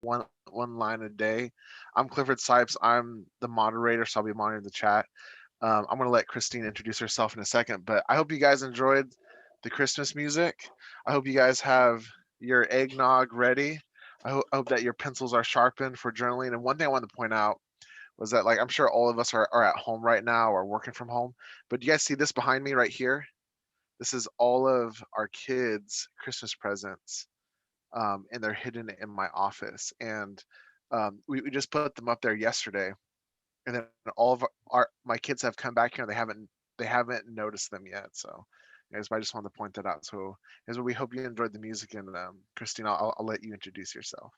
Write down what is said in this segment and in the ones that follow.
one line a day. I'm Clifford Sipes. I'm the moderator, so I'll be monitoring the chat. I'm gonna let Christine introduce herself in a second, but I hope you guys enjoyed the Christmas music. I hope you guys have your eggnog ready. I hope that your pencils are sharpened for journaling. And one thing I wanted to point out was that, like, I'm sure all of us are at home right now or working from home, but do you guys see this behind me right here? This is all of our kids' Christmas presents, and they're hidden in my office. And we just put them up there yesterday, and then all of my kids have come back here and they haven't noticed them yet. So, guys, I just wanted to point that out. So, as we hope you enjoyed the music, and Christine, I'll let you introduce yourself.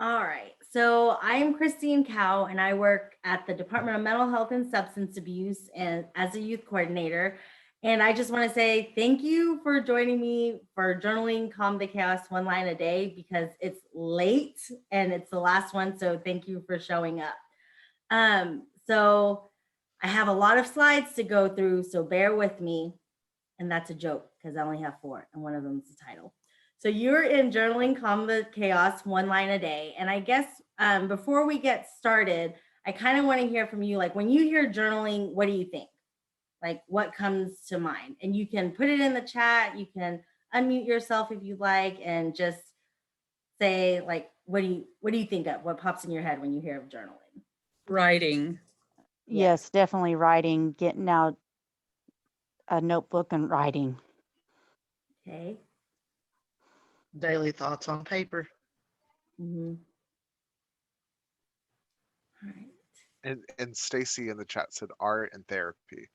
All right. So I'm Christine Cow, and I work at the Department of Mental Health and Substance Abuse and as a youth coordinator. And I just want to say thank you for joining me for journaling Calm the Chaos one line a day because it's late and it's the last one. So thank you for showing up. So I have a lot of slides to go through, so bear with me. And that's a joke because I only have four, and one of them is the title. So you're in journaling calm the chaos one line a day. And I guess before we get started, I kind of want to hear from you. Like when you hear journaling, what do you think? Like what comes to mind? And you can put it in the chat. You can unmute yourself if you'd like, and just say like, what do you think of? What pops in your head when you hear of journaling? Writing. Yes. Yes, definitely writing, getting out a notebook and writing. Okay. Daily thoughts on paper. Mm-hmm. All right. And Stacy in the chat said art and therapy.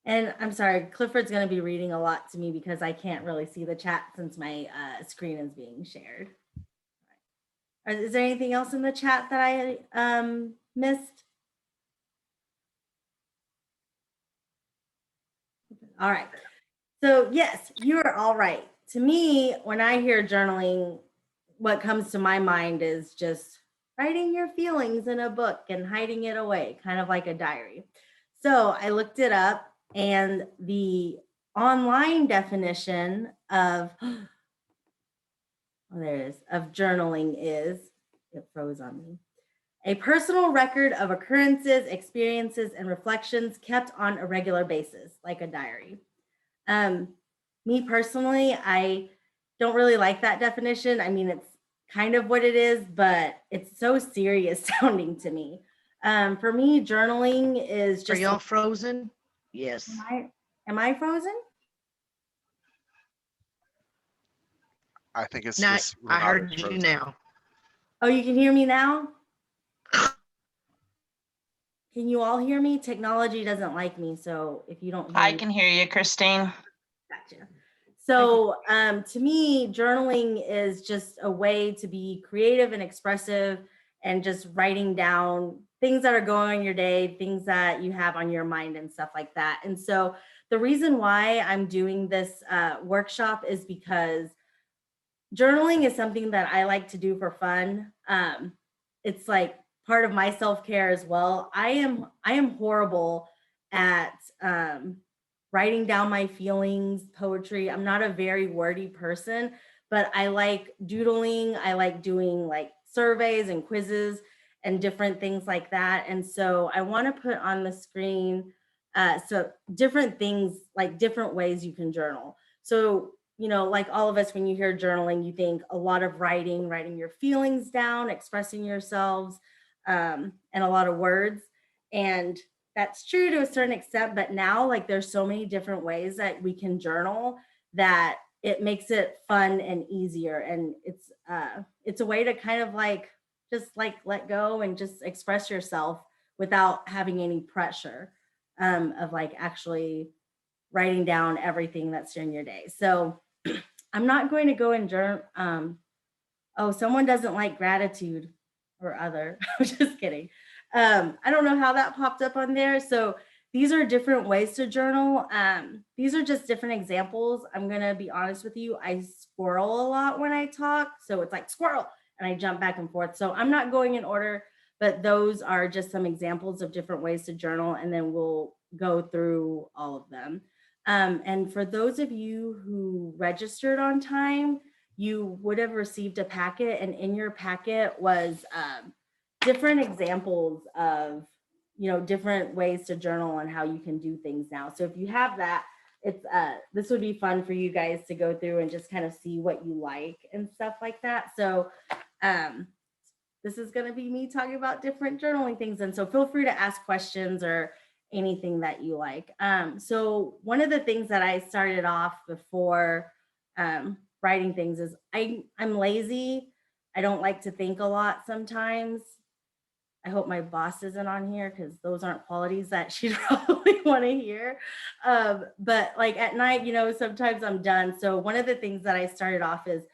And I'm sorry, Clifford's going to be reading a lot to me because I can't really see the chat since my screen is being shared. Is there anything else in the chat that I missed? All right. So yes, you are all right. To me, when I hear journaling, what comes to my mind is just writing your feelings in a book and hiding it away, kind of like a diary. So I looked it up, and the online definition of there it is, of journaling is, it froze on me, a personal record of occurrences, experiences, and reflections kept on a regular basis, like a diary. Um, Me personally, I don't really like that definition. I mean, it's kind of what it is, but it's so serious sounding to me. For me, journaling is Are just. y'all frozen? Yes. Am I frozen? I think it's Now just I Renata's heard you frozen. now. Oh, you can hear me now? Can you all hear me? Technology doesn't like me, so if you don't hear I me, can hear you, Christine. gotcha. So to me, journaling is just a way to be creative and expressive and just writing down things that are going on in your day, things that you have on your mind and stuff like that. And so the reason why I'm doing this workshop is because journaling is something that I like to do for fun. It's like part of my self-care as well. I am horrible at writing down my feelings, poetry. I'm not a very wordy person, but I like doodling. I like doing like surveys and quizzes and different things like that. And so I want to put on the screen so different things, like different ways you can journal. So like all of us, when you hear journaling, you think a lot of writing your feelings down, expressing yourselves, and a lot of words. And that's true to a certain extent, but now like there's so many different ways that we can journal that it makes it fun and easier. And it's a way to kind of like just like let go and just express yourself without having any pressure of like actually writing down everything that's during your day. So I'm not going to go and journal. Oh, someone doesn't like gratitude or other. I'm just kidding. I don't know how that popped up on there. So these are different ways to journal. These are just different examples. I'm going to be honest with you. I squirrel a lot when I talk. So it's like squirrel and I jump back and forth. So I'm not going in order, but those are just some examples of different ways to journal. And then we'll go through all of them. And for those of you who registered on time, you would have received a packet, and in your packet was different examples of, different ways to journal and how you can do things now. So if you have that, it's this would be fun for you guys to go through and just kind of see what you like and stuff like that. So this is going to be me talking about different journaling things, and so feel free to ask questions or anything that you like. So one of the things that I started off before writing things is I'm lazy. I don't like to think a lot sometimes. I hope my boss isn't on here because those aren't qualities that she'd probably want to hear. But like at night, sometimes I'm done. So one of the things that I started off is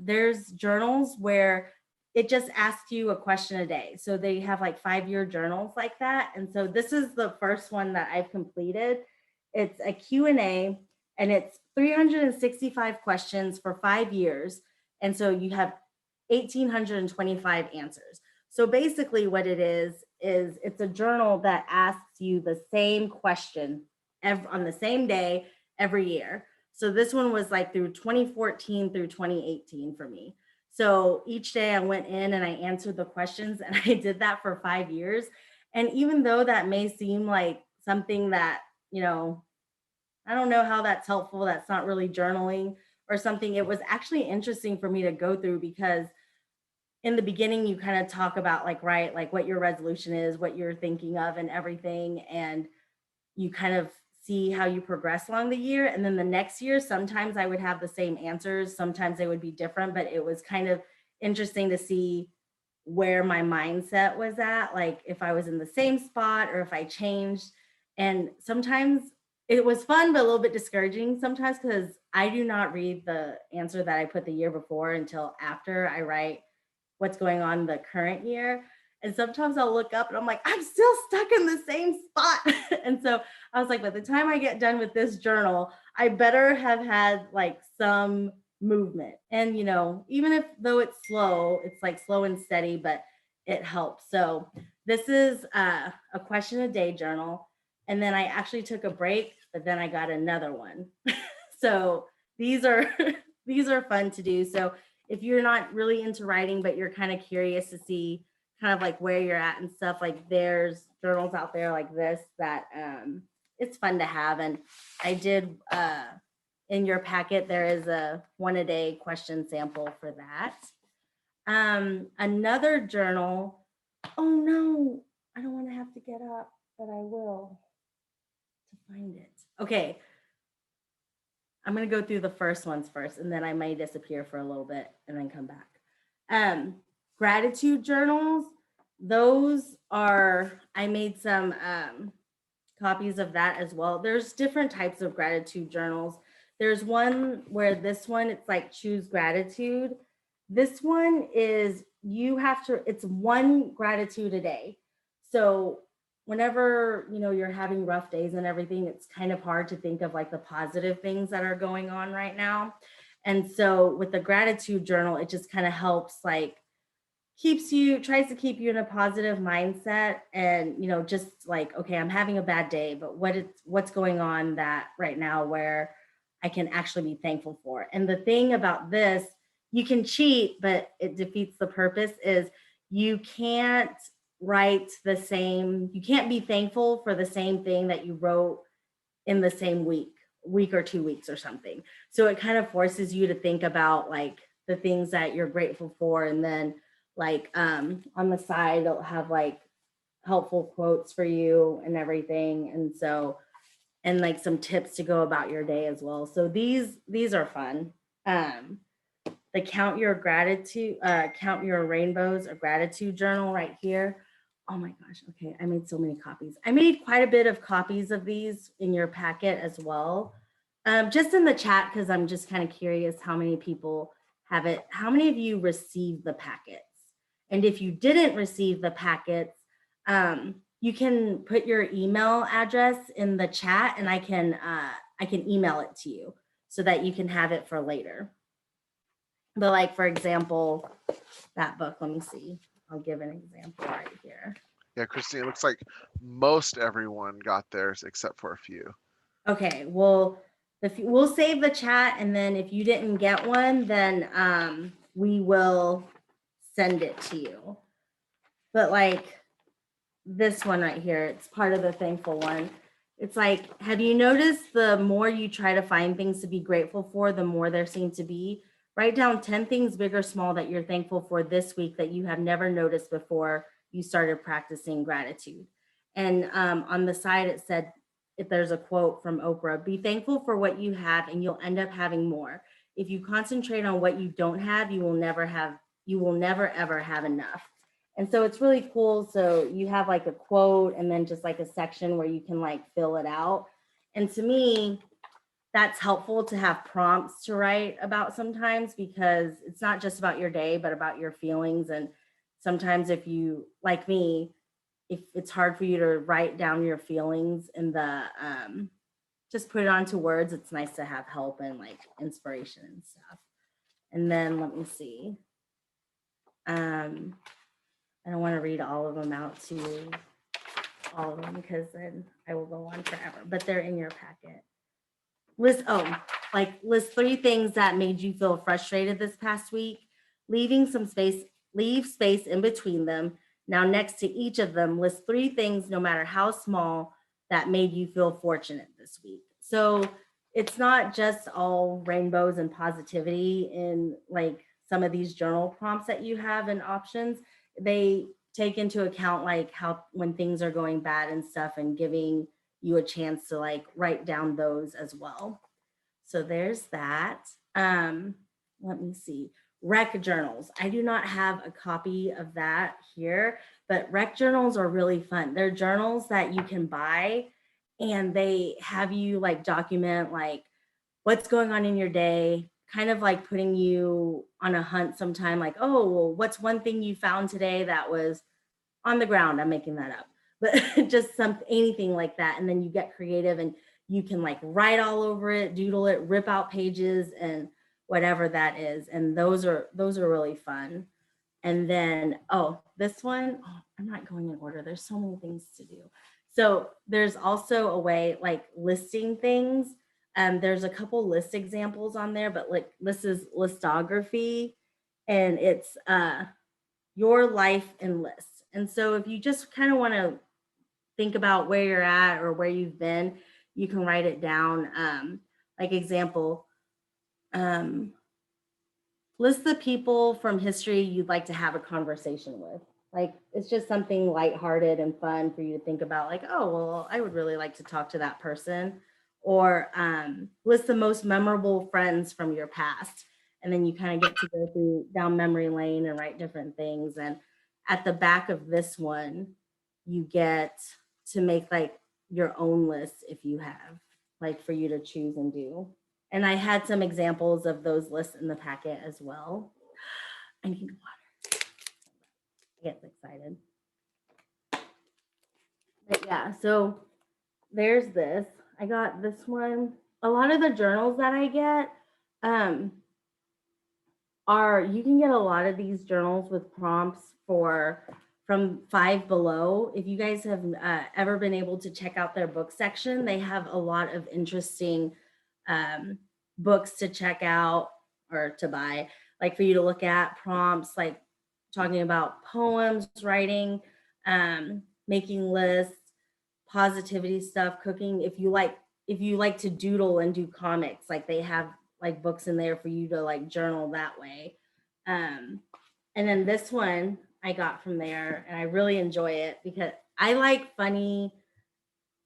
there's journals where it just asks you a question a day. So they have like 5-year journals like that. And so this is the first one that I've completed. It's a Q&A, and it's 365 questions for 5 years. And so you have 1,825 answers. So basically what it is it's a journal that asks you the same question on the same day every year. So this one was like through 2014 through 2018 for me. So each day I went in and I answered the questions, and I did that for 5 years. And even though that may seem like something that, I don't know how that's helpful, that's not really journaling or something, it was actually interesting for me to go through, because in the beginning, you kind of talk about like what your resolution is, what you're thinking of and everything. And you kind of see how you progress along the year. And then the next year, sometimes I would have the same answers. Sometimes they would be different, but it was kind of interesting to see where my mindset was at, like if I was in the same spot or if I changed. And sometimes it was fun, but a little bit discouraging sometimes, because I do not read the answer that I put the year before until after I write what's going on the current year. And sometimes I'll look up and I'm like, I'm still stuck in the same spot. And so I was like, by the time I get done with this journal, I better have had like some movement. And, even if though it's slow, it's like slow and steady, but it helps. So this is a question a day journal. And then I actually took a break, but then I got another one. So these are fun to do. So if you're not really into writing, but you're kind of curious to see kind of like where you're at and stuff, like there's journals out there like this that it's fun to have. And I did in your packet, there is a 1 a day question sample for that. Another journal. Oh no, I don't want to have to get up, but I will to find it. Okay. I'm going to go through the first ones first, and then I may disappear for a little bit and then come back. Gratitude journals, those are, I made some copies of that as well. There's different types of gratitude journals. There's one where this one, it's like choose gratitude. This one is it's one gratitude a day. So whenever you're having rough days and everything, it's kind of hard to think of like the positive things that are going on right now. And so with the gratitude journal, it just kind of helps, like tries to keep you in a positive mindset, and just like, okay, I'm having a bad day, but what's going on that right now where I can actually be thankful for. And the thing about this, you can cheat, but it defeats the purpose, is you can't you can't be thankful for the same thing that you wrote in the same week or 2 weeks or something. So it kind of forces you to think about like the things that you're grateful for. And then like on the side, it'll have like helpful quotes for you and everything. And so, and like some tips to go about your day as well. So these are fun. The count your rainbows or gratitude journal right here. Oh my gosh. Okay. I made so many copies. I made quite a bit of copies of these in your packet as well. Just in the chat, because I'm just kind of curious how many people have it. How many of you received the packets? And if you didn't receive the packets, you can put your email address in the chat, and I can email it to you so that you can have it for later. But like, for example, that book, let me see. I'll give an example right here. Yeah, Christine, it looks like most everyone got theirs except for a few. Okay, well, we'll save the chat, and then if you didn't get one, then we will send it to you. But like this one right here, it's part of the thankful one. It's like, have you noticed the more you try to find things to be grateful for, the more there seem to be? Write down 10 things, big or small, that you're thankful for this week that you have never noticed before you started practicing gratitude. And on the side, it said, if there's a quote from Oprah, be thankful for what you have and you'll end up having more. If you concentrate on what you don't have, you will never ever have enough. And so it's really cool. So you have like a quote and then just like a section where you can like fill it out. And to me, that's helpful to have prompts to write about sometimes, because it's not just about your day, but about your feelings. And sometimes if you, like me, if it's hard for you to write down your feelings in the, just put it onto words, it's nice to have help and like inspiration and stuff. And then let me see. I don't want to read all of them out to you, all of them, because then I will go on forever, but they're in your packet. List 3 things that made you feel frustrated this past week, leave space in between them. Now, next to each of them, list 3 things, no matter how small, that made you feel fortunate this week. So it's not just all rainbows and positivity in like some of these journal prompts that you have and options. They take into account like how when things are going bad and stuff, and giving you a chance to like write down those as well. So there's that. Let me see. Rec journals. I do not have a copy of that here, but rec journals are really fun. They're journals that you can buy, and they have you like document like what's going on in your day, kind of like putting you on a hunt sometime, like, oh, well, what's one thing you found today that was on the ground? I'm making that up, but just anything like that. And then you get creative and you can like write all over it, doodle it, rip out pages and whatever that is. And those are really fun. And then, this one, I'm not going in order. There's so many things to do. So there's also a way like listing things. There's a couple list examples on there, but like this is listography, and it's your life in lists. And so if you just kind of want to think about where you're at or where you've been, you can write it down. Like example, list the people from history you'd like to have a conversation with. Like it's just something lighthearted and fun for you to think about, like, oh, well, I would really like to talk to that person. Or list the most memorable friends from your past. And then you kind of get to go through down memory lane and write different things. And at the back of this one, you get to make like your own list if you have, like for you to choose and do. And I had some examples of those lists in the packet as well. I need water. I get excited. But yeah, so there's this. I got this one. A lot of the journals that I get you can get a lot of these journals with prompts from Five Below. If you guys have ever been able to check out their book section, they have a lot of interesting books to check out or to buy, like for you to look at, prompts like talking about poems, writing, making lists, positivity stuff, cooking. If you like to doodle and do comics, like they have like books in there for you to like journal that way. And then this one I got from there, and I really enjoy it because I like funny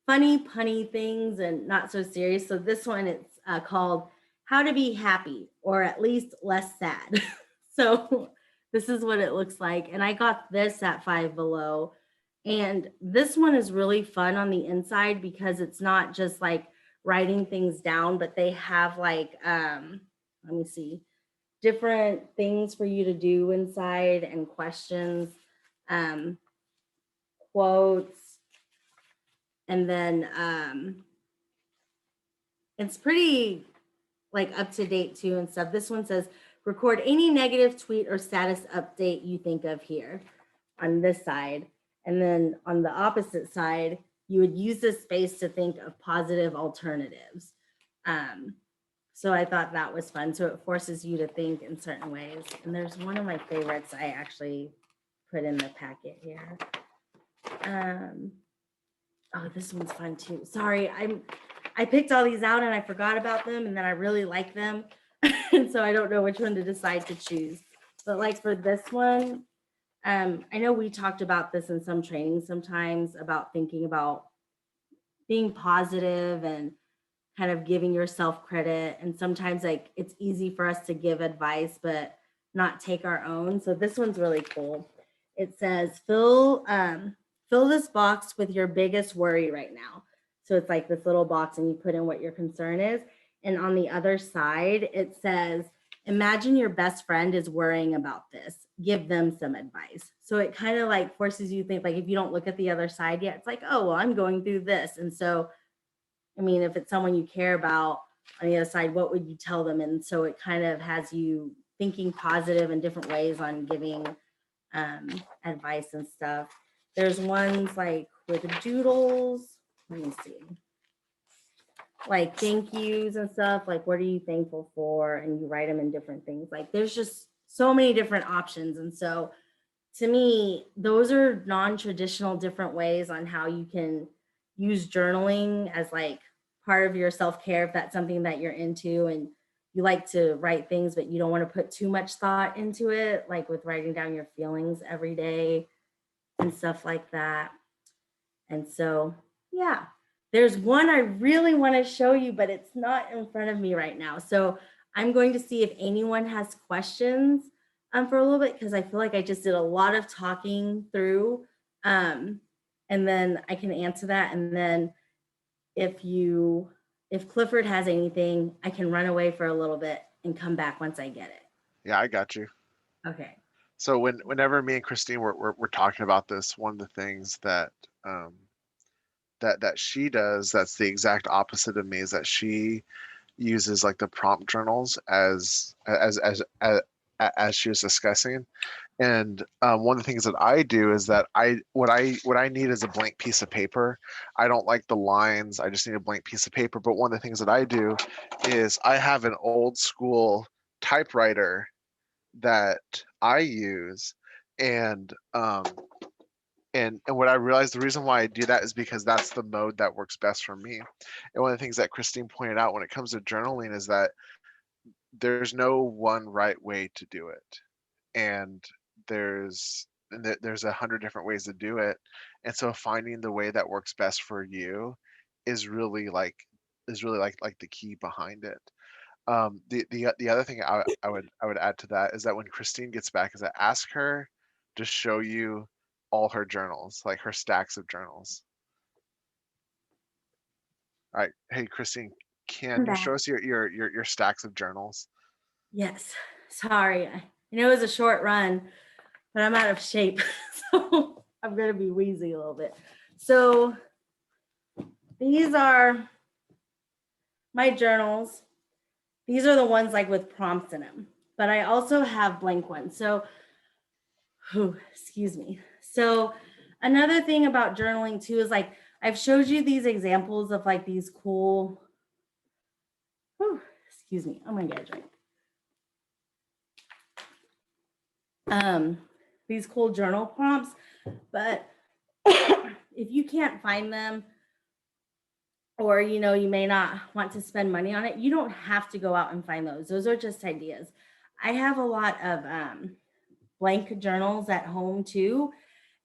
punny things and not so serious. So this one, it's called How to Be Happy, or at least Less Sad. So this is what it looks like. And I got this at Five Below. And this one is really fun on the inside because it's not just like writing things down, but they have like, let me see, different things for you to do inside and questions, quotes. And then it's pretty like up to date too and stuff. This one says, record any negative tweet or status update you think of here on this side. And then on the opposite side, you would use this space to think of positive alternatives. So I thought that was fun. So it forces you to think in certain ways. And there's one of my favorites I actually put in the packet here. Oh, this one's fun too. Sorry, I picked all these out and I forgot about them, and then I really like them. And so I don't know which one to decide to choose. But like for this one, I know we talked about this in some training sometimes about thinking about being positive and kind of giving yourself credit. And sometimes like it's easy for us to give advice, but not take our own. So this one's really cool. It says, fill this box with your biggest worry right now. So it's like this little box and you put in what your concern is. And on the other side, it says, imagine your best friend is worrying about this. Give them some advice. So it kind of like forces you to think, like, if you don't look at the other side yet, it's like, oh, well, I'm going through this. And so, I mean, if it's someone you care about on the other side, what would you tell them? And so it kind of has you thinking positive in different ways on giving advice and stuff. There's ones like with doodles. Let me see. Like thank yous and stuff, like what are you thankful for? And you write them in different things. Like there's just so many different options. And so to me, those are non-traditional different ways on how you can use journaling as like part of your self-care if that's something that you're into and you like to write things, but you don't want to put too much thought into it, like with writing down your feelings every day and stuff like that. And so, yeah, there's one I really want to show you, but it's not in front of me right now. So I'm going to see if anyone has questions for a little bit, because I feel like I just did a lot of talking through, and then I can answer that. And then if Clifford has anything, I can run away for a little bit and come back once I get it. Yeah, I got you. Okay. So whenever me and Christine we're talking about this, one of the things that that she does that's the exact opposite of me is that she uses like the prompt journals as she was discussing. And one of the things that I do is that what I need is a blank piece of paper. I don't like the lines. I just need a blank piece of paper. But one of the things that I do is I have an old school typewriter that I use, and and what I realized, the reason why I do that is because that's the mode that works best for me. And one of the things that Christine pointed out when it comes to journaling is that there's no one right way to do it, and there's 100 different ways to do it. And so finding the way that works best for you is really like the key behind it. The other thing I would add to that is that when Christine gets back, is that ask her to show you all her journals, like her stacks of journals. All right, hey Christine, can I'm you back. show us your stacks of journals? Yes. Sorry. I know it was a short run, but I'm out of shape. So I'm going to be wheezy a little bit. So these are my journals. These are the ones like with prompts in them, but I also have blank ones. So, excuse me. So another thing about journaling too is like, I've showed you these examples of like these cool, excuse me, I'm going to get a drink. These cool journal prompts, but if you can't find them, or you may not want to spend money on it, you don't have to go out and find those. Those are just ideas. I have a lot of blank journals at home too,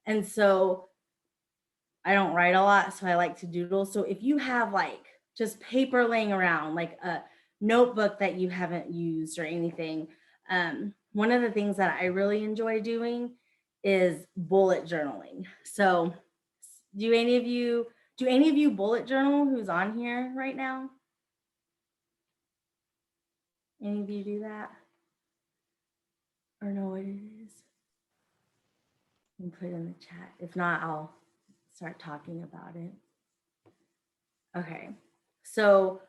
and so I don't write a lot, so I like to doodle. So if you have like just paper laying around, like a notebook that you haven't used or anything, one of the things that I really enjoy doing is bullet journaling. So do any of you bullet journal who's on here right now? Any of you do that? Or know what it is? You can put it in the chat. If not, I'll start talking about it. Okay. So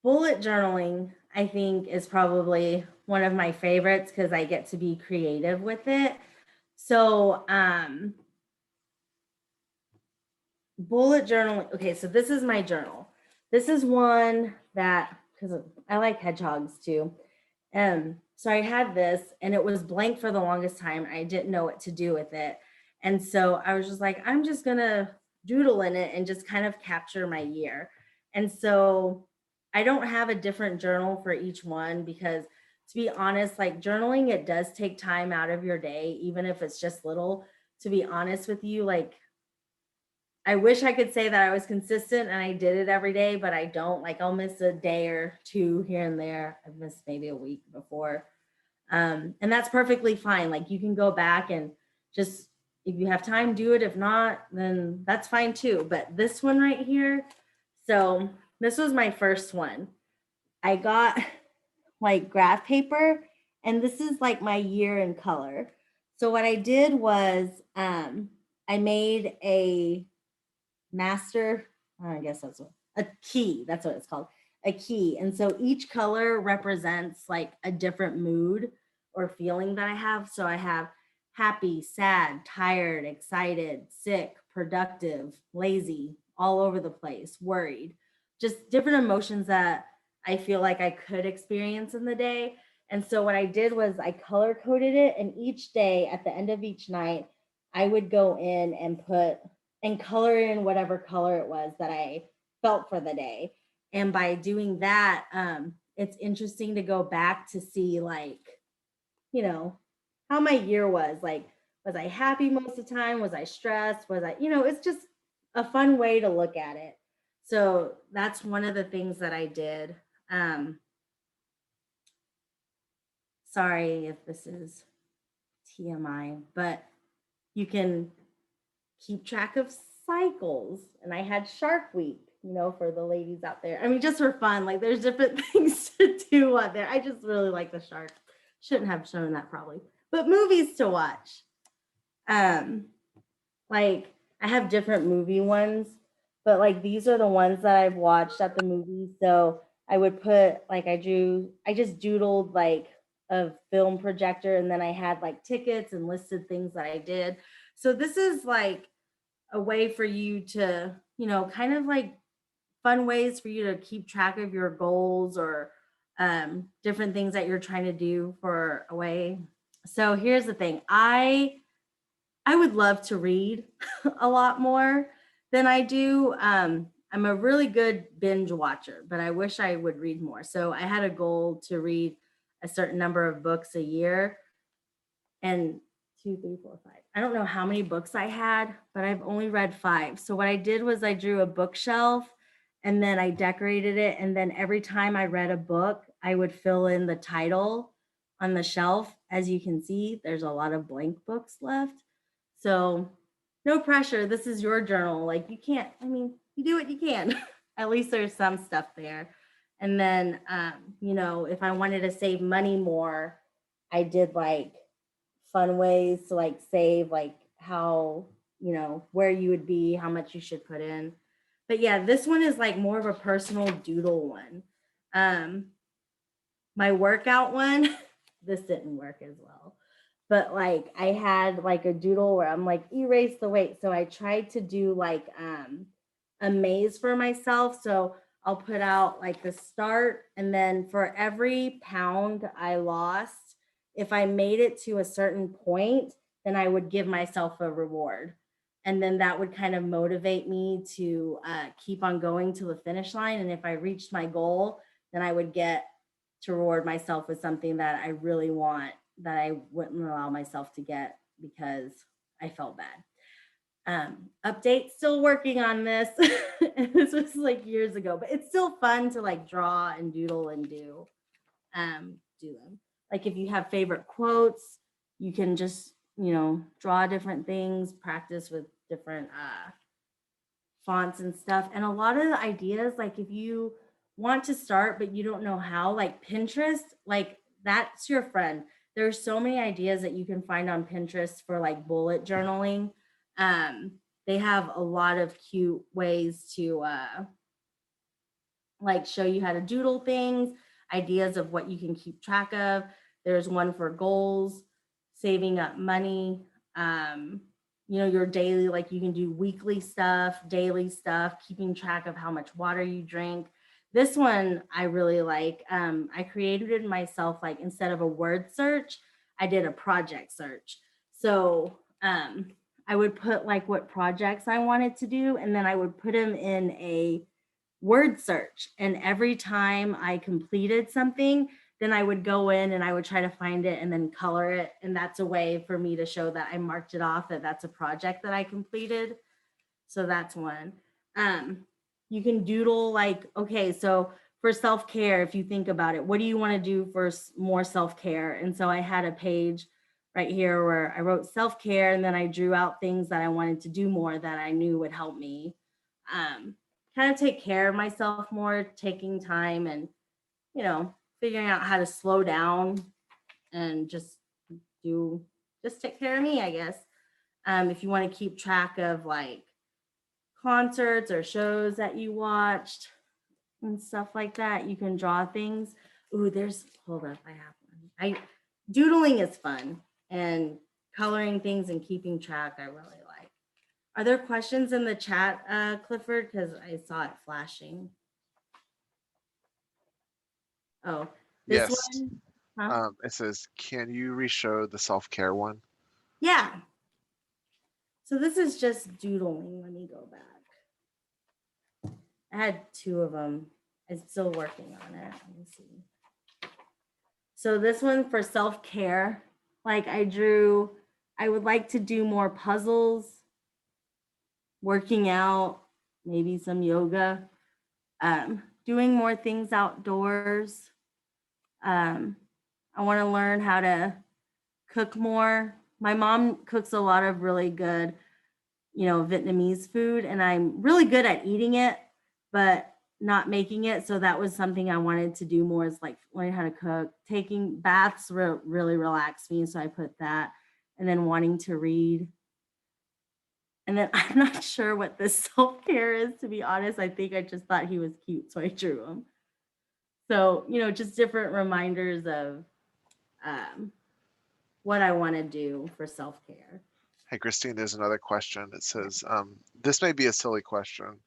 bullet journaling, I think, is probably one of my favorites because I get to be creative with it. So bullet journaling. Okay, so this is my journal. This is one that because I like hedgehogs too. So I had this and it was blank for the longest time. I didn't know what to do with it. And so I was just like, I'm just gonna doodle in it and just kind of capture my year. And so I don't have a different journal for each one because to be honest, like journaling, it does take time out of your day, even if it's just little. To be honest with you, like I wish I could say that I was consistent and I did it every day, but I don't. Like I'll miss a day or two here and there. I've missed maybe a week before. And that's perfectly fine. Like you can go back and just, if you have time, do it. If not, then that's fine too. But this one right here, so this was my first one. I got like graph paper, and this is like my year in color. So what I did was I made a master, I guess that's what, a key, that's what it's called, a key. And so each color represents like a different mood or feeling that I have. So I have happy, sad, tired, excited, sick, productive, lazy, all over the place, worried, just different emotions that I feel like I could experience in the day. And so what I did was I color coded it, and each day at the end of each night, I would go in and put and color in whatever color it was that I felt for the day. And by doing that, it's interesting to go back to see, like, you know, how my year was. Like, was I happy most of the time? Was I stressed? Was I, it's just a fun way to look at it. So that's one of the things that I did. Sorry if this is TMI, but you can keep track of cycles. And I had Shark Week, for the ladies out there. I mean, just for fun, like there's different things to do out there. I just really like the shark. Shouldn't have shown that probably, but movies to watch. Like I have different movie ones, but like these are the ones that I've watched at the movies. So I would put like I just doodled like a film projector, and then I had like tickets and listed things that I did. So this is like a way for you to, kind of like fun ways for you to keep track of your goals or different things that you're trying to do for a way. So here's the thing. I would love to read a lot more than I do. I'm a really good binge watcher, but I wish I would read more. So I had a goal to read a certain number of books a year, and 2, 3, 4, 5. I don't know how many books I had, but I've only read 5. So what I did was I drew a bookshelf and then I decorated it. And then every time I read a book, I would fill in the title on the shelf. As you can see, there's a lot of blank books left. So no pressure. This is your journal. Like you do what you can. At least there's some stuff there. And then, if I wanted to save money more, I did like fun ways to like save, like how, where you would be, how much you should put in. But yeah, this one is like more of a personal doodle one. My workout one, this didn't work as well. But like I had like a doodle where I'm like, erase the weight. So I tried to do like a maze for myself. So I'll put out like the start, and then for every pound I lost, if I made it to a certain point, then I would give myself a reward. And then that would kind of motivate me to keep on going to the finish line. And if I reached my goal, then I would get to reward myself with something that I really want, that I wouldn't allow myself to get because I felt bad. Update, still working on this. And this was like years ago, but it's still fun to like draw and doodle and do them. Like if you have favorite quotes, you can just, draw different things, practice with different fonts and stuff. And a lot of the ideas, like if you want to start but you don't know how, like Pinterest, like that's your friend. There's so many ideas that you can find on Pinterest for like bullet journaling. They have a lot of cute ways to like show you how to doodle things, ideas of what you can keep track of. There's one for goals, saving up money, your daily, like you can do weekly stuff, daily stuff, keeping track of how much water you drink. This one I really like. I created it myself, like instead of a word search, I did a project search. So I would put like what projects I wanted to do, and then I would put them in a word search. And every time I completed something, then I would go in and I would try to find it and then color it. And that's a way for me to show that I marked it off, that that's a project that I completed. So that's one. You can doodle like, okay, so for self-care, if you think about it, what do you want to do for more self-care? And so I had a page right here where I wrote self-care, and then I drew out things that I wanted to do more that I knew would help me um, kind of take care of myself more, taking time and, you know, figuring out how to slow down and just take care of me, I guess. If you want to keep track of like concerts or shows that you watched and stuff like that, you can draw things. Ooh, hold up, I have one. Doodling is fun, and coloring things and keeping track I really like. Are there questions in the chat, Clifford? Because I saw it flashing. Oh, this Yes. one? Huh? It says, can you re-show the self-care one? Yeah. So this is just doodling. Let me go back. I had two of them. I'm still working on it. Let me see. So this one for self-care, like I would like to do more puzzles, working out, maybe some yoga, doing more things outdoors. I want to learn how to cook more. My mom cooks a lot of really good, Vietnamese food, and I'm really good at eating it, but not making it. So that was something I wanted to do more, is like learning how to cook. Taking baths really relaxed me. So I put that, and then wanting to read. And then I'm not sure what this self-care is, to be honest. I think I just thought he was cute, so I drew him. So, just different reminders of um, what I want to do for self-care. Hey, Christine, there's another question. It says, this may be a silly question,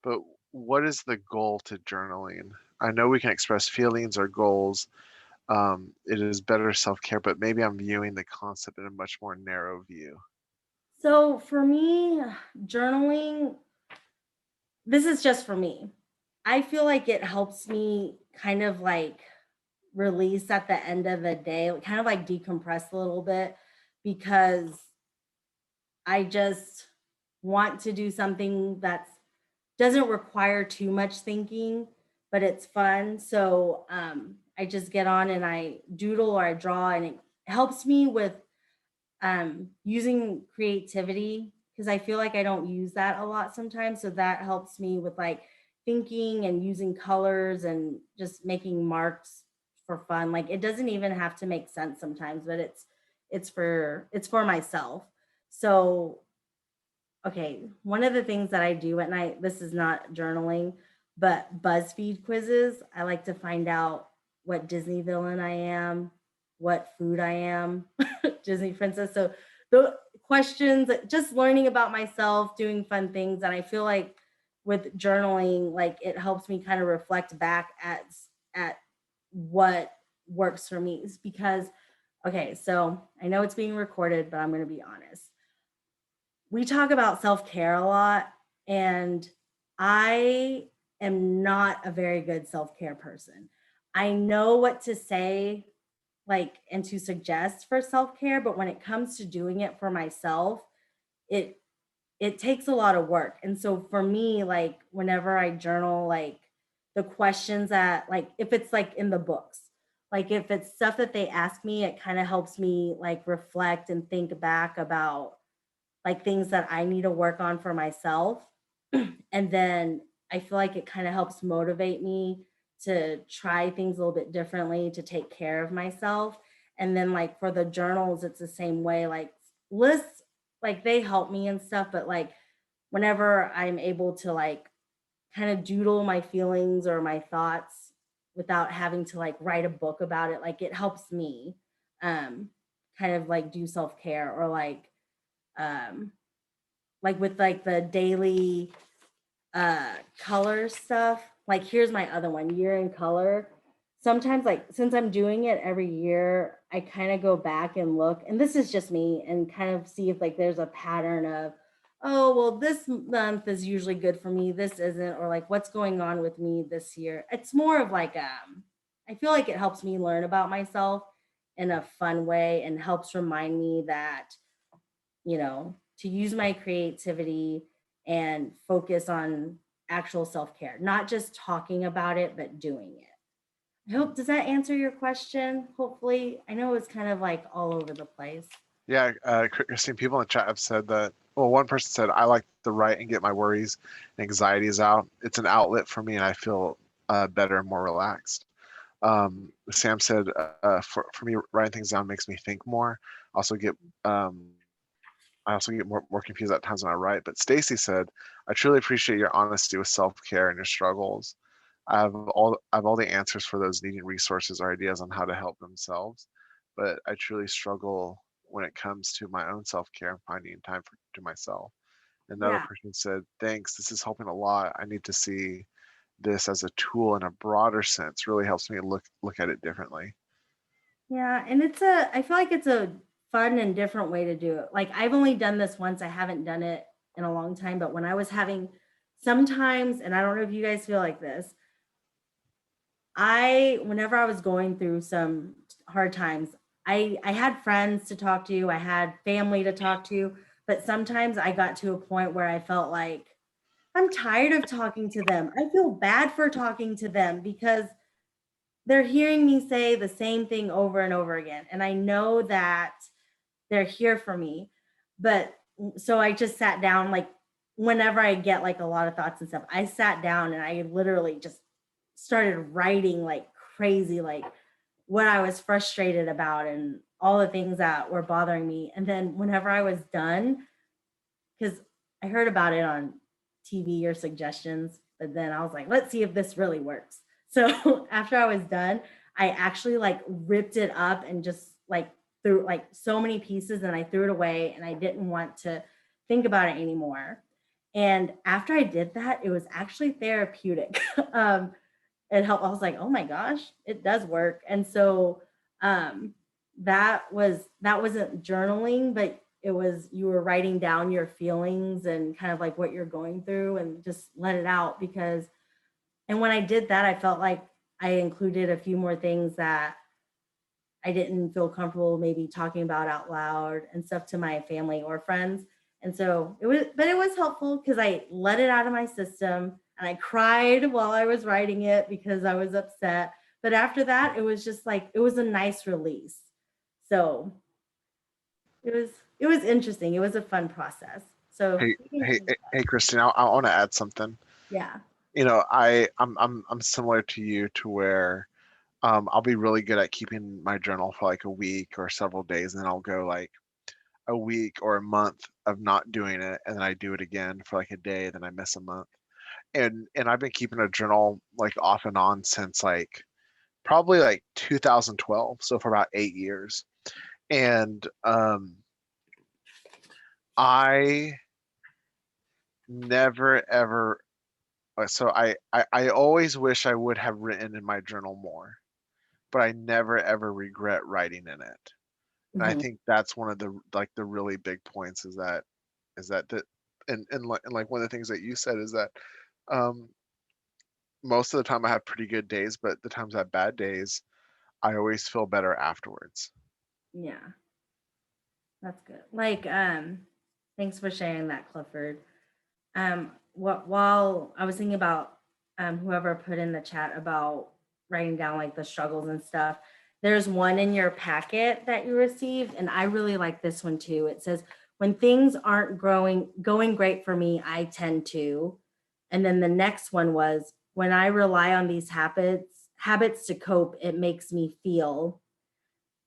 but what is the goal to journaling? I know we can express feelings or goals. It is better self-care, but maybe I'm viewing the concept in a much more narrow view. So for me, journaling, this is just for me. I feel like it helps me kind of like release at the end of the day, kind of like decompress a little bit, because I just want to do something that doesn't require too much thinking, but it's fun. So I just get on and I doodle or I draw, and it helps me with using creativity, because I feel like I don't use that a lot sometimes. So that helps me with like thinking and using colors and just making marks for fun. Like it doesn't even have to make sense sometimes, but it's for myself. So okay, one of the things that I do at night, this is not journaling, but BuzzFeed quizzes. I like to find out what Disney villain I am, what food I am, Disney princess. So the questions, just learning about myself, doing fun things. And I feel like with journaling, like it helps me kind of reflect back at what works for me. It's because, okay, so I know it's being recorded, but I'm going to be honest. We talk about self-care a lot, and I am not a very good self-care person. I know what to say, like, and to suggest for self-care, but when it comes to doing it for myself, it it takes a lot of work. And so for me, like whenever I journal, like the questions that, like if it's like in the books, like if it's stuff that they ask me, it kind of helps me like reflect and think back about like things that I need to work on for myself. And then I feel like it kind of helps motivate me to try things a little bit differently, to take care of myself. And then like for the journals, it's the same way. Like lists, like they help me and stuff, but like whenever I'm able to like kind of doodle my feelings or my thoughts without having to like write a book about it, like it helps me um kind of like do self-care, or um like with like the daily color stuff, like here's my other one, year in color. Sometimes, like, since I'm doing it every year, I kind of go back and look, and this is just me, and kind of see if like there's a pattern of, oh, well, this month is usually good for me, this isn't, or like what's going on with me this year. It's more of like I feel like it helps me learn about myself in a fun way, and helps remind me that, to use my creativity and focus on actual self-care, not just talking about it, but doing it. I hope, does that answer your question? Hopefully. I know it's kind of like all over the place. Yeah, Christine, people in the chat have said that. Well, one person said, I like to write and get my worries and anxieties out. It's an outlet for me, and I feel better and more relaxed. Sam said, for me, writing things down makes me think more. Also get um, I also get more confused at times when I write. But Stacy said, I truly appreciate your honesty with self-care and your struggles. I have all the answers for those needing resources or ideas on how to help themselves, but I truly struggle when it comes to my own self-care and finding time to myself. Another Yeah. person said, thanks, this is helping a lot. I need to see this as a tool in a broader sense. Really helps me look at it differently. Yeah. And I feel like it's a fun and different way to do it. Like, I've only done this once. I haven't done it in a long time, but when I was having sometimes, and I don't know if you guys feel like this, whenever I was going through some hard times, I had friends to talk to, I had family to talk to, but sometimes I got to a point where I felt like I'm tired of talking to them. I feel bad for talking to them because they're hearing me say the same thing over and over again. And I know that they're here for me. But so I just sat down, like, whenever I get like a lot of thoughts and stuff, I sat down and I literally just started writing like crazy, like what I was frustrated about and all the things that were bothering me. And then whenever I was done, because I heard about it on TV or suggestions, but then I was like, let's see if this really works. So after I was done, I actually like ripped it up and just like threw like so many pieces, and I threw it away, and I didn't want to think about it anymore. And after I did that, it was actually therapeutic. It helped. I was like, oh my gosh, it does work. And so um, that wasn't journaling, but it was, you were writing down your feelings and kind of like what you're going through, and just let it out. Because, and when I did that, I felt like I included a few more things that I didn't feel comfortable maybe talking about out loud and stuff to my family or friends. And so it was helpful because I let it out of my system, and I cried while I was writing it because I was upset. But after that, it was just like, it was a nice release. So it was, it was interesting. It was a fun process. So Hey, you can hey, change hey, that. hey, Christine, I want to add something. Yeah. I'm similar to you to where I'll be really good at keeping my journal for like a week or several days, and then I'll go like a week or a month of not doing it, and then I do it again for like a day, then I miss a month. And I've been keeping a journal like off and on since like probably like 2012, so for about 8 years. And I never ever so I always wish I would have written in my journal more, but I never ever regret writing in it. And I Mhm. think that's one of the like the really big points is that and like one of the things that you said is that um most of the time I have pretty good days, but the times I have bad days, I always feel better afterwards. Yeah. That's good. Like, thanks for sharing that, Clifford. While I was thinking about whoever put in the chat about writing down like the struggles and stuff, there's one in your packet that you received, and I really like this one too. It says, when things aren't going great for me, I tend to. And then the next one was, when I rely on these habits to cope, it makes me feel.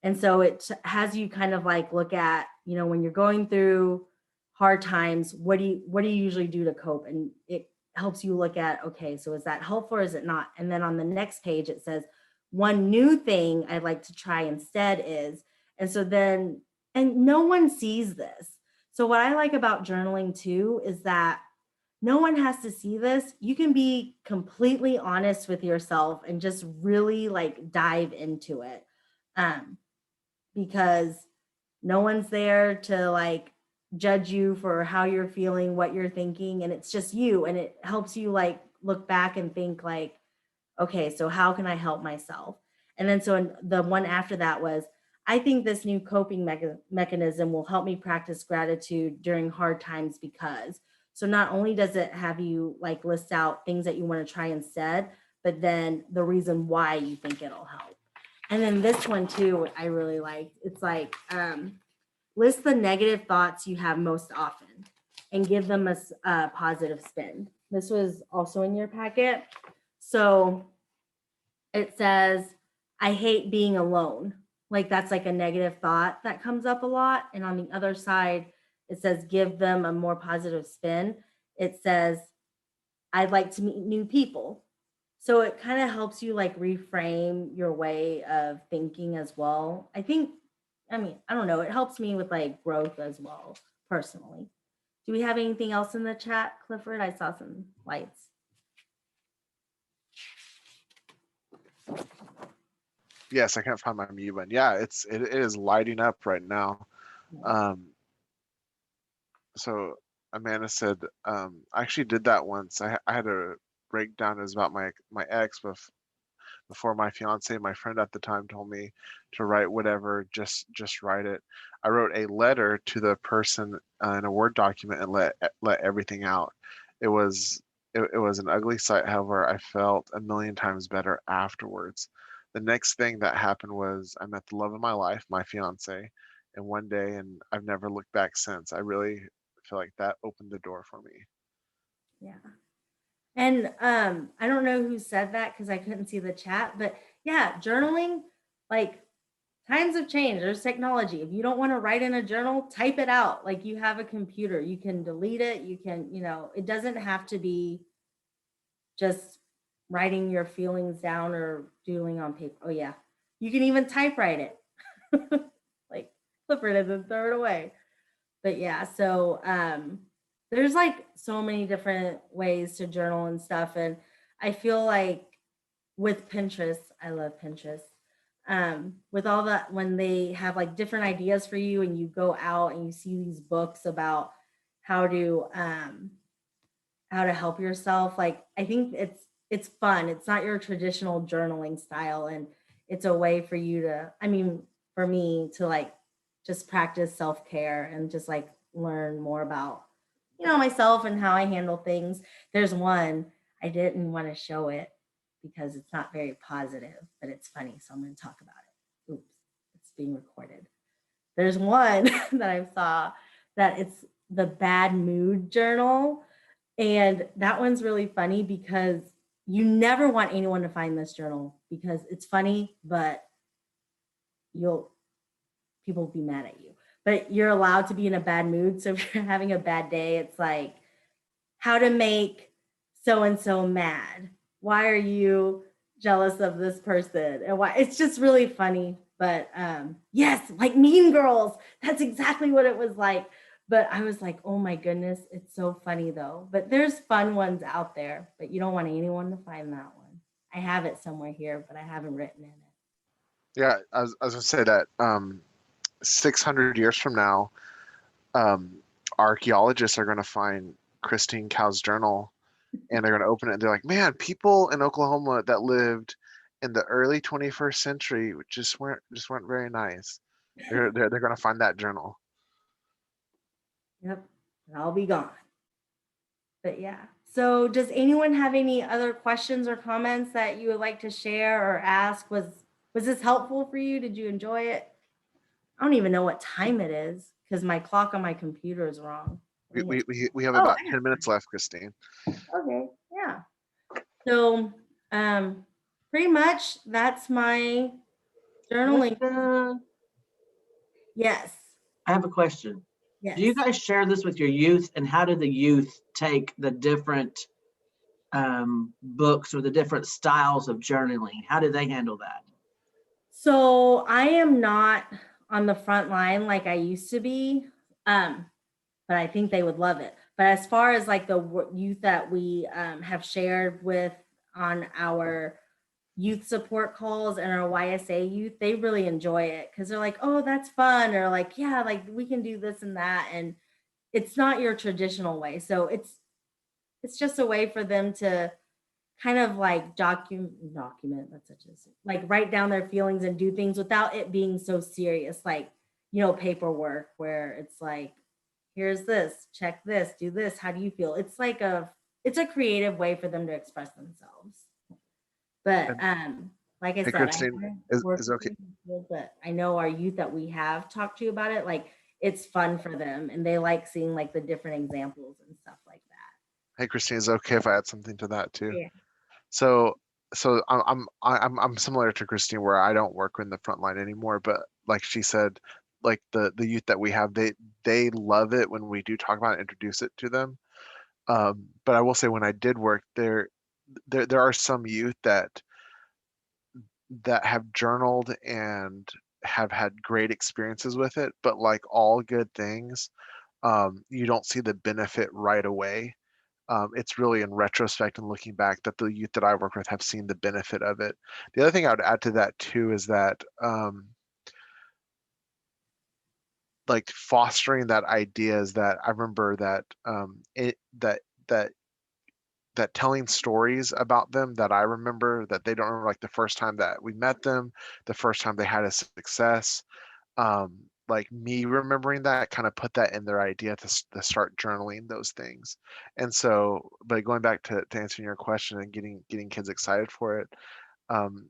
And so it has you kind of like look at, when you're going through hard times, what do you usually do to cope? And it helps you look at, okay, so is that helpful or is it not? And then on the next page, it says, one new thing I'd like to try instead is, and so then, and no one sees this. So what I like about journaling too is that no one has to see this. You can be completely honest with yourself and just really like dive into it. Because no one's there to like judge you for how you're feeling, what you're thinking, and it's just you. And it helps you like look back and think like, okay, so how can I help myself? And then the one after that was, I think this new coping mechanism will help me practice gratitude during hard times because. So not only does it have you like list out things that you want to try instead, but then the reason why you think it'll help. And then this one too, I really liked. It's like, list the negative thoughts you have most often and give them a positive spin. This was also in your packet. So it says, I hate being alone. Like that's like a negative thought that comes up a lot. And on the other side, it says, give them a more positive spin. It says, I'd like to meet new people. So it kind of helps you like reframe your way of thinking as well. I don't know. It helps me with like growth as well, personally. Do we have anything else in the chat, Clifford? I saw some lights. Yes, I can't find my mute button. Yeah, it is lighting up right now. So Amanda said, I actually did that once. I had a breakdown. It was about my ex, before my fiance, my friend at the time, told me to write whatever, just write it. I wrote a letter to the person in a Word document and let everything out. It was an ugly sight. However, I felt a million times better afterwards. The next thing that happened was I met the love of my life, my fiance, and one day, and I've never looked back since. I really feel like that opened the door for me. Yeah. And I don't know who said that because I couldn't see the chat, but yeah, journaling, like times have changed. There's technology. If you don't want to write in a journal, type it out. Like you have a computer, you can delete it. You can, it doesn't have to be just writing your feelings down or doodling on paper. Oh yeah, you can even typewrite it. Like Clifford doesn't throw it away. But yeah, so there's like so many different ways to journal and stuff. And I feel like with Pinterest, I love Pinterest. With all that, when they have like different ideas for you and you go out and you see these books about how to help yourself, like I think it's fun. It's not your traditional journaling style, and it's a way for you to, for me to like just practice self-care and just like learn more about myself and how I handle things. There's one, I didn't want to show it because it's not very positive, but it's funny, so I'm going to talk about it. Oops, it's being recorded. There's one that I saw that it's the bad mood journal, and that one's really funny because you never want anyone to find this journal because it's funny, but people will be mad at you. But you're allowed to be in a bad mood. So if you're having a bad day, it's like, how to make so-and-so mad. Why are you jealous of this person? And why? It's just really funny. But yes, like Mean Girls. That's exactly what it was like. But I was like, oh my goodness, it's so funny though. But there's fun ones out there, but you don't want anyone to find that one. I have it somewhere here, but I haven't written in it. Yeah, I was gonna say that 600 years from now, archaeologists are gonna find Christine Cow's journal, and they're gonna open it, and they're like, "Man, people in Oklahoma that lived in the early 21st century just weren't very nice." They're gonna find that journal. Yep, and I'll be gone. But yeah. So does anyone have any other questions or comments that you would like to share or ask? Was this helpful for you? Did you enjoy it? I don't even know what time it is because my clock on my computer is wrong. We have Oh, about 10 minutes left, Christine. okay, yeah. So pretty much that's my journaling. Yes. I have a question. Yes. Do you guys share this with your youth, and how do the youth take the different books or the different styles of journaling? How do they handle that? So I am not on the front line like I used to be, but I think they would love it. But as far as like the youth that we have shared with on our youth support calls and our YSA youth, they really enjoy it because they're like, oh, that's fun, or like, yeah, like we can do this and that. And it's not your traditional way. So it's just a way for them to kind of like document, that's such a, like write down their feelings and do things without it being so serious, like, paperwork where it's like, here's this, check this, do this, how do you feel? It's a creative way for them to express themselves. But like I Hey, said, I Christine, haven't is worked with okay. youth in the field, but I know our youth that we have talked to about it, like it's fun for them and they like seeing like the different examples and stuff like that. Hey, Christine, is it okay if I add something to that too? Yeah. So, I'm similar to Christine where I don't work in the front line anymore, but like she said, like the youth that we have, they love it when we do talk about it, introduce it to them. But I will say when I did work there are some youth that have journaled and have had great experiences with it, but like all good things, you don't see the benefit right away. It's really in retrospect and looking back that the youth that I work with have seen the benefit of it. The other thing I would add to that too is that like fostering that idea is that I remember that that that telling stories about them that I remember that they don't remember, like the first time that we met them, the first time they had a success, like me remembering that kind of put that in their idea to start journaling those things. And so, but going back to answering your question and getting kids excited for it, um,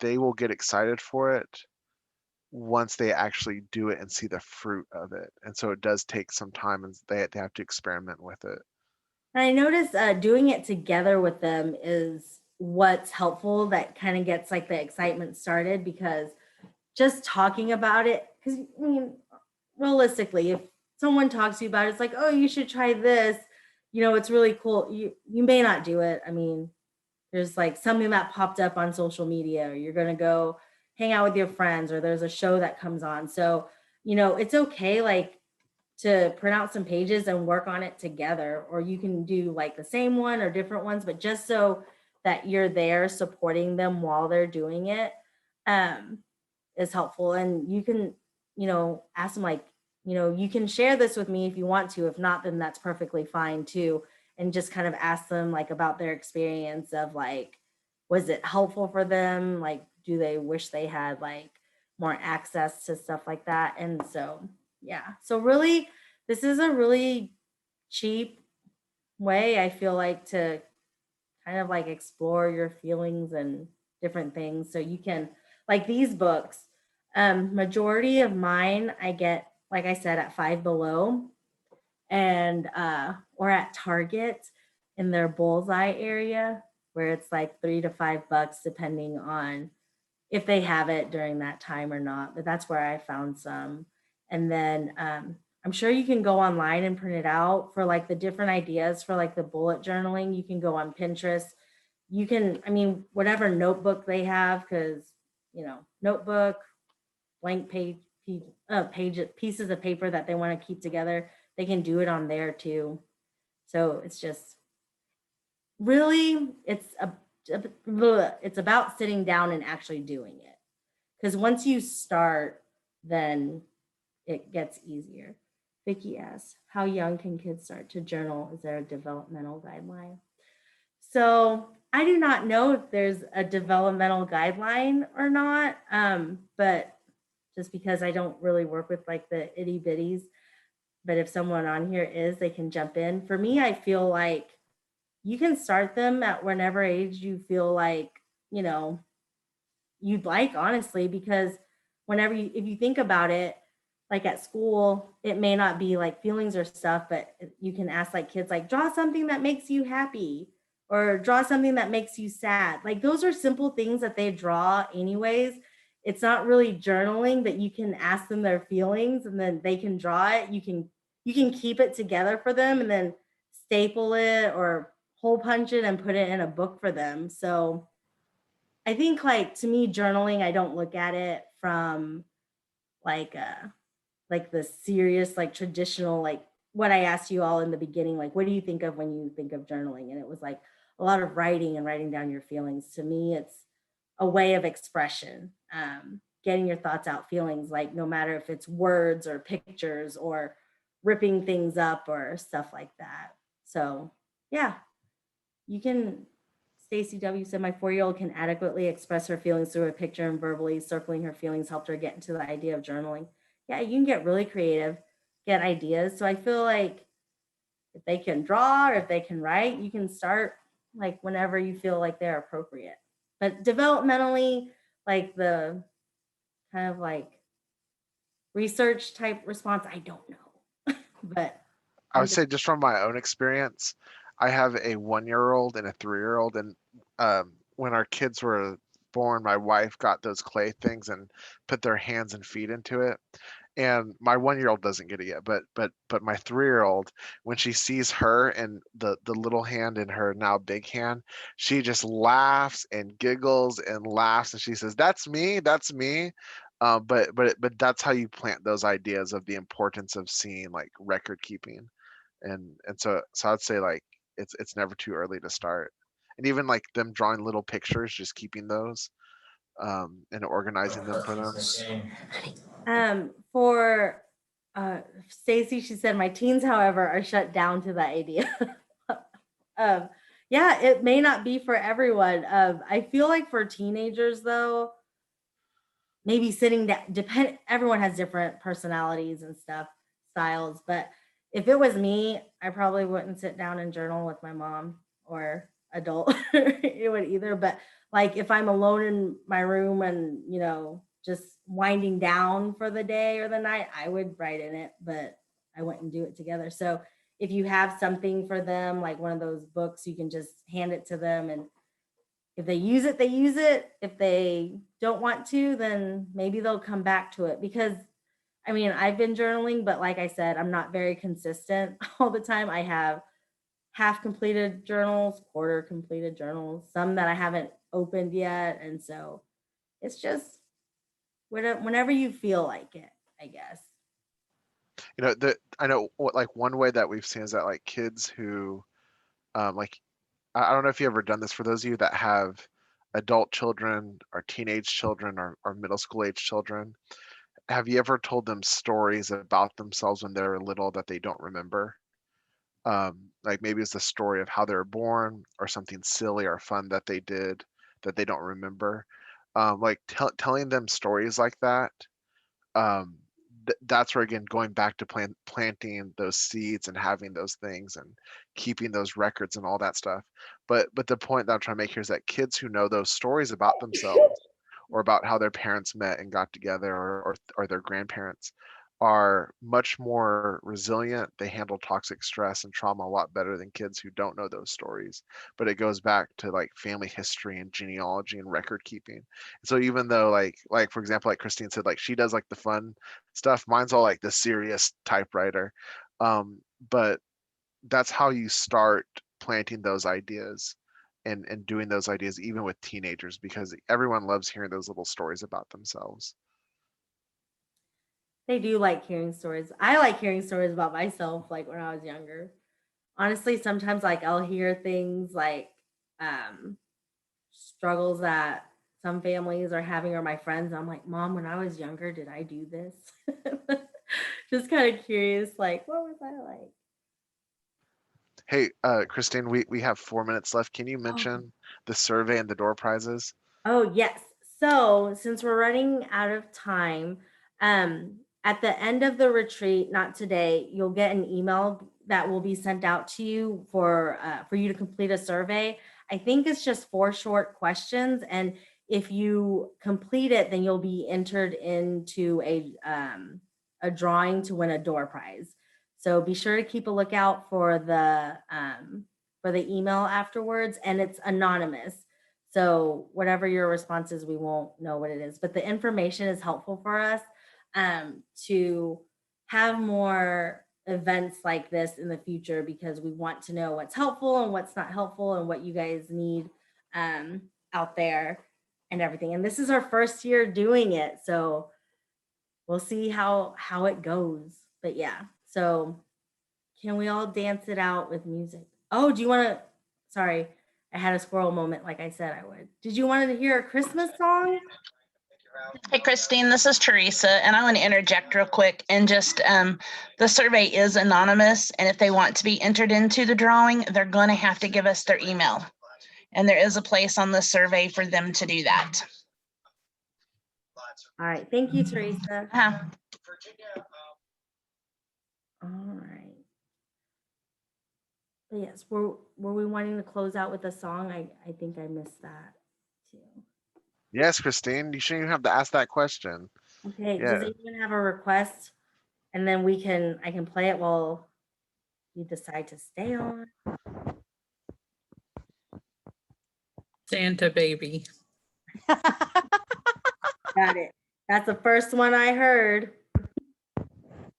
they will get excited for it once they actually do it and see the fruit of it. And so it does take some time and they have to experiment with it. And I noticed doing it together with them is what's helpful, that kind of gets like the excitement started, because just talking about it, because I mean, realistically, if someone talks to you about it, it's like, oh, you should try this, it's really cool. You may not do it. I mean, there's like something that popped up on social media, or you're going to go hang out with your friends, or there's a show that comes on. So, it's okay, like, to print out some pages and work on it together, or you can do like the same one or different ones, but just so that you're there supporting them while they're doing it, um, is helpful. And you can, ask them like, you can share this with me if you want to. If not, then that's perfectly fine too. And just kind of ask them like about their experience of like, was it helpful for them? Like, do they wish they had like more access to stuff like that? And so, yeah. So really, this is a really cheap way, I feel like, to kind of like explore your feelings and different things. So you can, like these books, majority of mine I get, like I said, at Five Below, and or at Target in their bullseye area, where it's like $3 to $5 depending on if they have it during that time or not. But that's where I found some. And then I'm sure you can go online and print it out for like the different ideas for like the bullet journaling. You can go on Pinterest. You can, I mean, whatever notebook they have, because, notebook, blank pieces of paper that they want to keep together, they can do it on there too. So it's just really, it's about sitting down and actually doing it. Because once you start, then it gets easier. Vicky asks, how young can kids start to journal? Is there a developmental guideline? So I do not know if there's a developmental guideline or not, but just because I don't really work with like the itty bitties, but if someone on here is, they can jump in. For me, I feel like you can start them at whenever age you feel like, you know, you'd like, honestly, because if you think about it, like at school, it may not be like feelings or stuff, but you can ask like kids, like, draw something that makes you happy or draw something that makes you sad. Like those are simple things that they draw anyways. It's not really journaling, but you can ask them their feelings and then they can draw it. You can keep it together for them and then staple it or hole punch it and put it in a book for them. So I think, like, to me, journaling, I don't look at it from like the serious, like traditional, like, what I asked you all in the beginning, like, what do you think of when you think of journaling? And it was like a lot of writing and writing down your feelings. To me, it's a way of expression, getting your thoughts out, feelings, like no matter if it's words or pictures or ripping things up or stuff like that. So yeah, you can. Stacy W said my 4-year-old can adequately express her feelings through a picture and verbally circling her feelings helped her get into the idea of journaling. Yeah, you can get really creative, get ideas. So I feel like if they can draw or if they can write, you can start like whenever you feel like they're appropriate. But developmentally, like the kind of like research type response, I don't know. But I would say just from my own experience, I have a 1-year-old and a 3-year-old, and when our kids were born, my wife got those clay things and put their hands and feet into it. And my 1-year-old doesn't get it yet, but my 3-year-old, when she sees her and the little hand in her now big hand, she just laughs and giggles and laughs, and she says, "That's me, that's me." But that's how you plant those ideas of the importance of seeing like record keeping, and so I'd say like it's never too early to start, and even like them drawing little pictures, just keeping those and organizing them for them. For Stacy, she said, my teens, however, are shut down to that idea. um, yeah, it may not be for everyone. I feel like for teenagers, though, maybe sitting down, everyone has different personalities and stuff, styles. But if it was me, I probably wouldn't sit down and journal with my mom or adult. It would either. But like if I'm alone in my room and, just winding down for the day or the night, I would write in it, but I wouldn't do it together. So if you have something for them, like one of those books, you can just hand it to them, and if they use it, they use it. If they don't want to, then maybe they'll come back to it. Because I mean, I've been journaling, but like I said, I'm not very consistent all the time. I have half completed journals, quarter completed journals, some that I haven't opened yet. And so it's just whenever you feel like it, I guess. I know what like one way that we've seen is that like kids who like I don't know if you ever done this for those of you that have adult children or teenage children or middle school age children. Have you ever told them stories about themselves when they were little that they don't remember? Like maybe it's the story of how they were born or something silly or fun that they did that they don't remember. Like telling them stories like that, um, that's where again going back to planting those seeds and having those things and keeping those records and all that stuff. But the point that I'm trying to make here is that kids who know those stories about themselves or about how their parents met and got together or their grandparents are much more resilient. They handle toxic stress and trauma a lot better than kids who don't know those stories. But it goes back to like family history and genealogy and record keeping. So even though like for example, like Christine said, like she does like the fun stuff, mine's all like the serious typewriter. But that's how you start planting those ideas and doing those ideas even with teenagers, because everyone loves hearing those little stories about themselves. They do like hearing stories. I like hearing stories about myself, like when I was younger. Honestly, sometimes like I'll hear things like um struggles that some families are having or my friends. I'm like, Mom, when I was younger, did I do this? Just kind of curious, like, what was I like? Hey, Christine, we have 4 minutes left. Can you Oh, mention the survey and the door prizes? Oh, yes. So, since we're running out of time, at the end of the retreat, not today, you'll get an email that will be sent out to you for you to complete a survey. I think it's just 4 short questions, and if you complete it, then you'll be entered into a drawing to win a door prize. So be sure to keep a lookout for the email afterwards, and it's anonymous. So whatever your response is, we won't know what it is, but the information is helpful for us to have more events like this in the future, because we want to know what's helpful and what's not helpful and what you guys need out there and everything. And this is our first year doing it, so we'll see how it goes. But yeah, so Can we all dance it out with music? Oh, do you want to? Sorry, I had a squirrel moment like I said I would. Did you want to hear a Christmas song? Hey, Christine, this is Teresa, and I want to interject real quick and just the survey is anonymous, and if they want to be entered into the drawing, they're going to have to give us their email. And there is a place on the survey for them to do that. All right. Thank you, Teresa. Uh-huh. All right. But yes, were we wanting to close out with a song? I think I missed that too. Yes, Christine, you shouldn't even have to ask that question. Okay. Yeah. Does anyone have a request? And then I can play it while you decide to stay on. Santa baby. Got it. That's the first one I heard.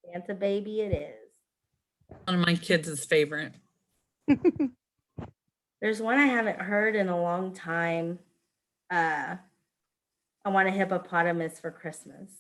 Santa baby it is. One of my kids' favorite. There's one I haven't heard in a long time. I want a hippopotamus for Christmas.